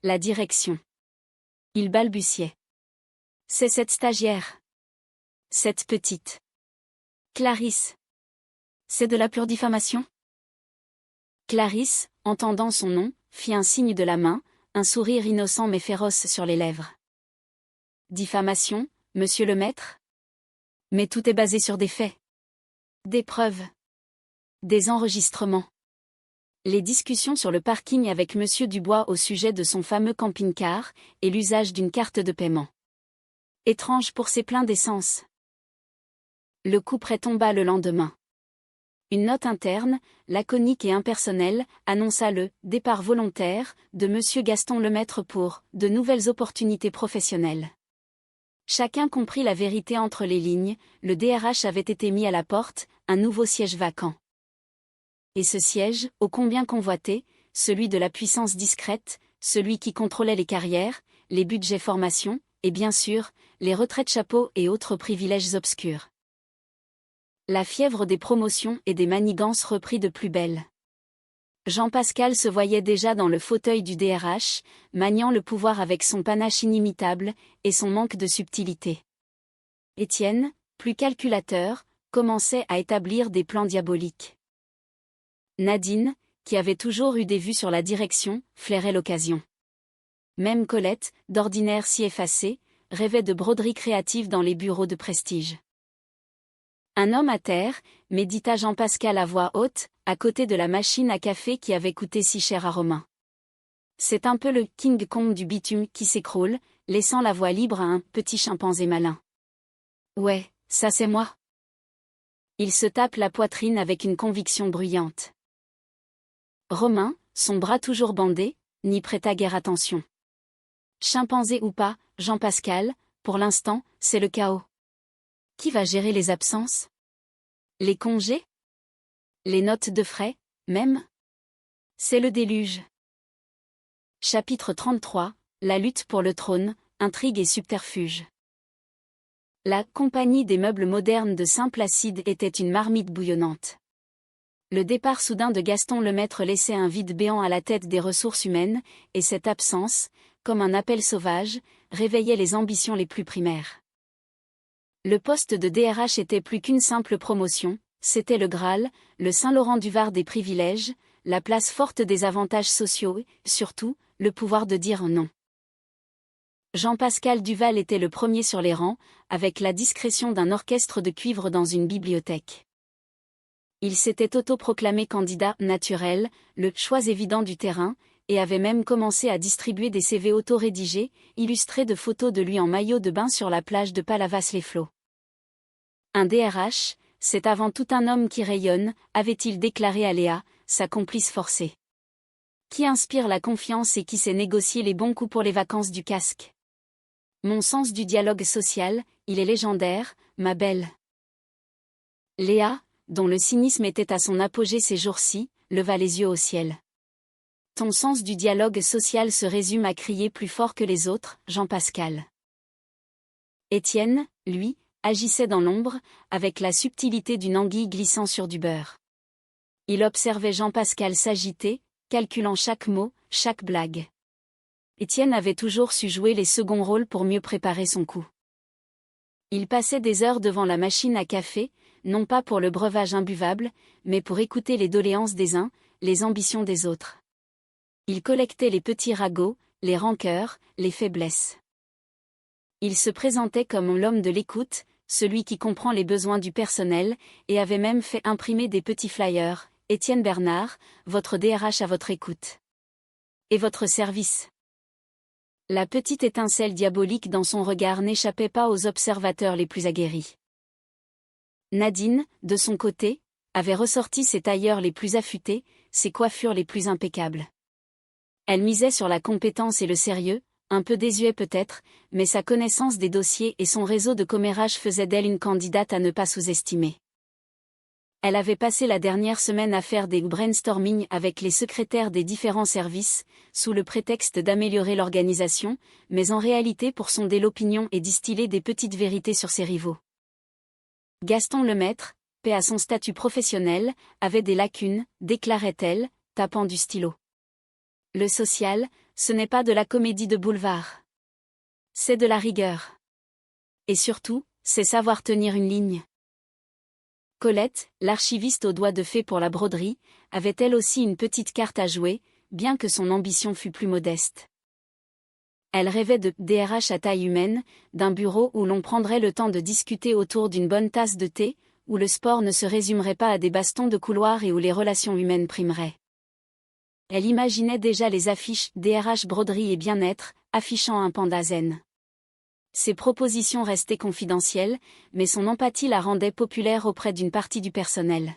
La direction. Il balbutiait. C'est cette stagiaire. Cette petite. Clarisse. C'est de la pure diffamation? Clarisse, entendant son nom, fit un signe de la main, un sourire innocent mais féroce sur les lèvres. Diffamation, monsieur le maître? Mais tout est basé sur des faits. Des preuves. Des enregistrements. Les discussions sur le parking avec monsieur Dubois au sujet de son fameux camping-car, et l'usage d'une carte de paiement. Étrange pour ses pleins d'essence. Le couperet tomba le lendemain. Une note interne, laconique et impersonnelle, annonça le « départ volontaire » de monsieur Gaston Lemaître pour « de nouvelles opportunités professionnelles ». Chacun comprit la vérité entre les lignes, le DRH avait été mis à la porte, un nouveau siège vacant. Et ce siège, ô combien convoité, celui de la puissance discrète, celui qui contrôlait les carrières, les budgets formation, et bien sûr, les retraites chapeaux et autres privilèges obscurs. La fièvre des promotions et des manigances reprit de plus belle. Jean-Pascal se voyait déjà dans le fauteuil du DRH, maniant le pouvoir avec son panache inimitable, et son manque de subtilité. Étienne, plus calculateur, commençait à établir des plans diaboliques. Nadine, qui avait toujours eu des vues sur la direction, flairait l'occasion. Même Colette, d'ordinaire si effacée, rêvait de broderies créatives dans les bureaux de prestige. Un homme à terre, médita Jean-Pascal à voix haute, à côté de la machine à café qui avait coûté si cher à Romain. C'est un peu le King Kong du bitume qui s'écroule, laissant la voie libre à un petit chimpanzé malin. Ouais, ça c'est moi. Il se tape la poitrine avec une conviction bruyante. Romain, son bras toujours bandé, n'y prêta guère attention. Chimpanzé ou pas, Jean-Pascal, pour l'instant, c'est le chaos. Qui va gérer les absences? Les congés? Les notes de frais, même? C'est le déluge. Chapitre 33, la lutte pour le trône, intrigue et subterfuge. La compagnie des meubles modernes de Saint-Placide était une marmite bouillonnante. Le départ soudain de Gaston Lemaître laissait un vide béant à la tête des ressources humaines, et cette absence, comme un appel sauvage, réveillait les ambitions les plus primaires. Le poste de DRH était plus qu'une simple promotion, c'était le Graal, le Saint-Laurent-du-Var des privilèges, la place forte des avantages sociaux et, surtout, le pouvoir de dire non. Jean-Pascal Duval était le premier sur les rangs, avec la discrétion d'un orchestre de cuivre dans une bibliothèque. Il s'était autoproclamé candidat naturel, le choix évident du terrain, et avait même commencé à distribuer des CV auto-rédigés, illustrés de photos de lui en maillot de bain sur la plage de Palavas-les-Flots. Un DRH, c'est avant tout un homme qui rayonne, avait-il déclaré à Léa, sa complice forcée. Qui inspire la confiance et qui sait négocier les bons coups pour les vacances du casque. Mon sens du dialogue social, il est légendaire, ma belle. Léa, dont le cynisme était à son apogée ces jours-ci, leva les yeux au ciel. Ton sens du dialogue social se résume à crier plus fort que les autres, Jean-Pascal. Étienne, lui, agissait dans l'ombre, avec la subtilité d'une anguille glissant sur du beurre. Il observait Jean-Pascal s'agiter, calculant chaque mot, chaque blague. Étienne avait toujours su jouer les seconds rôles pour mieux préparer son coup. Il passait des heures devant la machine à café, non pas pour le breuvage imbuvable, mais pour écouter les doléances des uns, les ambitions des autres. Il collectait les petits ragots, les rancœurs, les faiblesses. Il se présentait comme l'homme de l'écoute, celui qui comprend les besoins du personnel, et avait même fait imprimer des petits flyers. Étienne Bernard, votre DRH à votre écoute. Et votre service. La petite étincelle diabolique dans son regard n'échappait pas aux observateurs les plus aguerris. Nadine, de son côté, avait ressorti ses tailleurs les plus affûtés, ses coiffures les plus impeccables. Elle misait sur la compétence et le sérieux, un peu désuet peut-être, mais sa connaissance des dossiers et son réseau de commérage faisaient d'elle une candidate à ne pas sous-estimer. Elle avait passé la dernière semaine à faire des brainstorming avec les secrétaires des différents services, sous le prétexte d'améliorer l'organisation, mais en réalité pour sonder l'opinion et distiller des petites vérités sur ses rivaux. Gaston Lemaître, paix à son statut professionnel, avait des lacunes, déclarait-elle, tapant du stylo. Le social, ce n'est pas de la comédie de boulevard. C'est de la rigueur. Et surtout, c'est savoir tenir une ligne. Colette, l'archiviste aux doigts de fée pour la broderie, avait elle aussi une petite carte à jouer, bien que son ambition fût plus modeste. Elle rêvait de DRH à taille humaine, d'un bureau où l'on prendrait le temps de discuter autour d'une bonne tasse de thé, où le sport ne se résumerait pas à des bastons de couloir et où les relations humaines primeraient. Elle imaginait déjà les affiches DRH broderie et bien-être, affichant un panda zen. Ses propositions restaient confidentielles, mais son empathie la rendait populaire auprès d'une partie du personnel.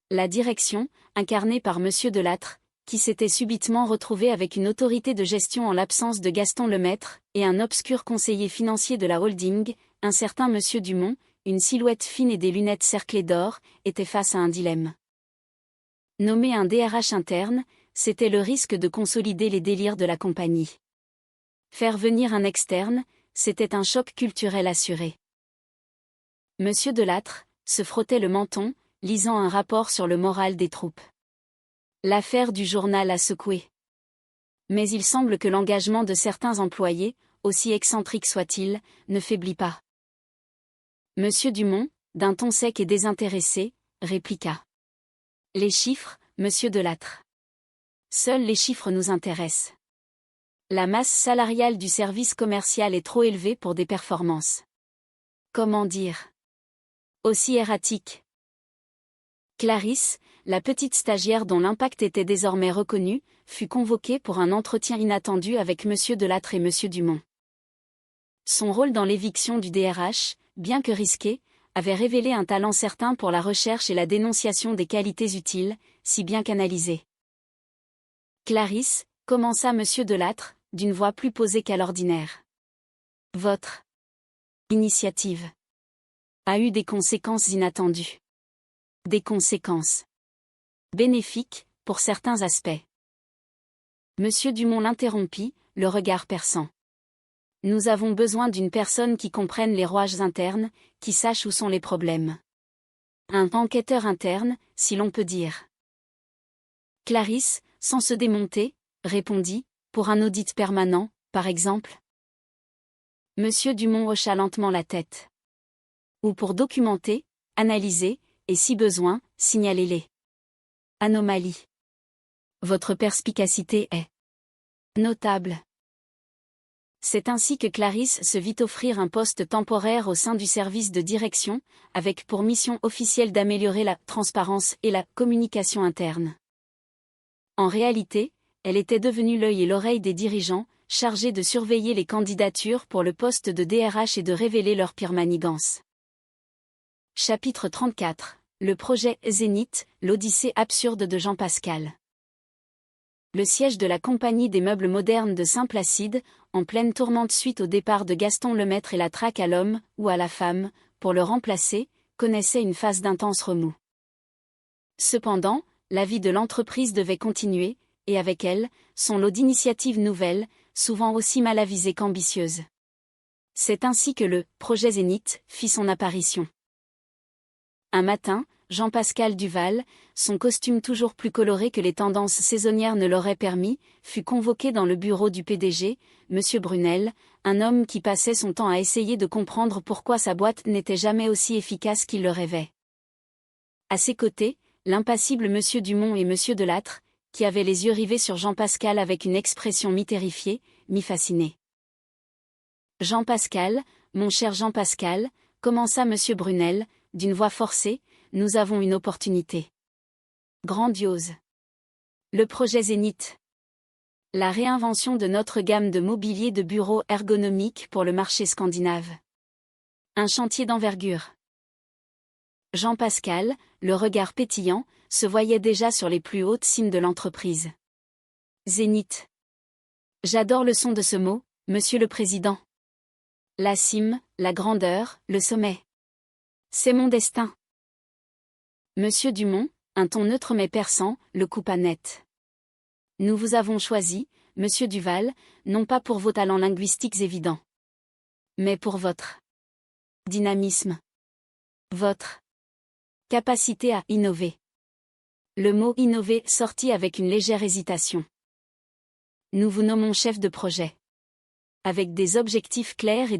La direction, incarnée par Monsieur Delattre, qui s'était subitement retrouvé avec une autorité de gestion en l'absence de Gaston Lemaître, et un obscur conseiller financier de la holding, un certain Monsieur Dumont, une silhouette fine et des lunettes cerclées d'or, était face à un dilemme. Nommer un DRH interne, c'était le risque de consolider les délires de la compagnie. Faire venir un externe, c'était un choc culturel assuré. Monsieur Delattre se frottait le menton, lisant un rapport sur le moral des troupes. L'affaire du journal a secoué. Mais il semble que l'engagement de certains employés, aussi excentrique soit-il, ne faiblit pas. Monsieur Dumont, d'un ton sec et désintéressé, répliqua. Les chiffres, Monsieur Delattre. Seuls les chiffres nous intéressent. La masse salariale du service commercial est trop élevée pour des performances. Comment dire? Aussi erratique. Clarisse, la petite stagiaire dont l'impact était désormais reconnu, fut convoquée pour un entretien inattendu avec Monsieur Delattre et Monsieur Dumont. Son rôle dans l'éviction du DRH, bien que risqué, avait révélé un talent certain pour la recherche et la dénonciation des qualités utiles, si bien canalisées. Clarisse, commença Monsieur Delattre, d'une voix plus posée qu'à l'ordinaire. Votre initiative a eu des conséquences inattendues. Des conséquences bénéfiques, pour certains aspects. Monsieur Dumont l'interrompit, le regard perçant. Nous avons besoin d'une personne qui comprenne les rouages internes, qui sache où sont les problèmes. Un enquêteur interne, si l'on peut dire. Clarisse, sans se démonter, répondit, pour un audit permanent, par exemple. Monsieur Dumont hocha lentement la tête. Ou pour documenter, analyser, et si besoin, signaler les anomalies. Votre perspicacité est notable. C'est ainsi que Clarisse se vit offrir un poste temporaire au sein du service de direction, avec pour mission officielle d'améliorer la transparence et la communication interne. En réalité, elle était devenue l'œil et l'oreille des dirigeants, chargés de surveiller les candidatures pour le poste de DRH et de révéler leurs pires manigances. Chapitre 34. Le projet Zénith, l'odyssée absurde de Jean Pascal. Le siège de la compagnie des meubles modernes de Saint-Placide, en pleine tourmente suite au départ de Gaston Lemaître et la traque à l'homme, ou à la femme, pour le remplacer, connaissait une phase d'intense remous. Cependant, la vie de l'entreprise devait continuer, et avec elle, son lot d'initiatives nouvelles, souvent aussi mal avisées qu'ambitieuses. C'est ainsi que le projet Zénith fit son apparition. Un matin, Jean-Pascal Duval, son costume toujours plus coloré que les tendances saisonnières ne l'auraient permis, fut convoqué dans le bureau du PDG, M. Brunel, un homme qui passait son temps à essayer de comprendre pourquoi sa boîte n'était jamais aussi efficace qu'il le rêvait. À ses côtés, l'impassible M. Dumont et M. Delattre, qui avaient les yeux rivés sur Jean-Pascal avec une expression mi-terrifiée, mi-fascinée. Jean-Pascal, mon cher Jean-Pascal, commença M. Brunel, d'une voix forcée, nous avons une opportunité grandiose. Le projet Zénith. La réinvention de notre gamme de mobilier de bureau ergonomique pour le marché scandinave. Un chantier d'envergure. Jean-Pascal, le regard pétillant, se voyait déjà sur les plus hautes cimes de l'entreprise. Zénith. J'adore le son de ce mot, Monsieur le Président. La cime, la grandeur, le sommet. C'est mon destin. Monsieur Dumont, un ton neutre mais perçant, le coupa net. Nous vous avons choisi, Monsieur Duval, non pas pour vos talents linguistiques évidents, mais pour votre dynamisme, votre capacité à innover. Le mot innover sortit avec une légère hésitation. Nous vous nommons chef de projet. Avec des objectifs clairs et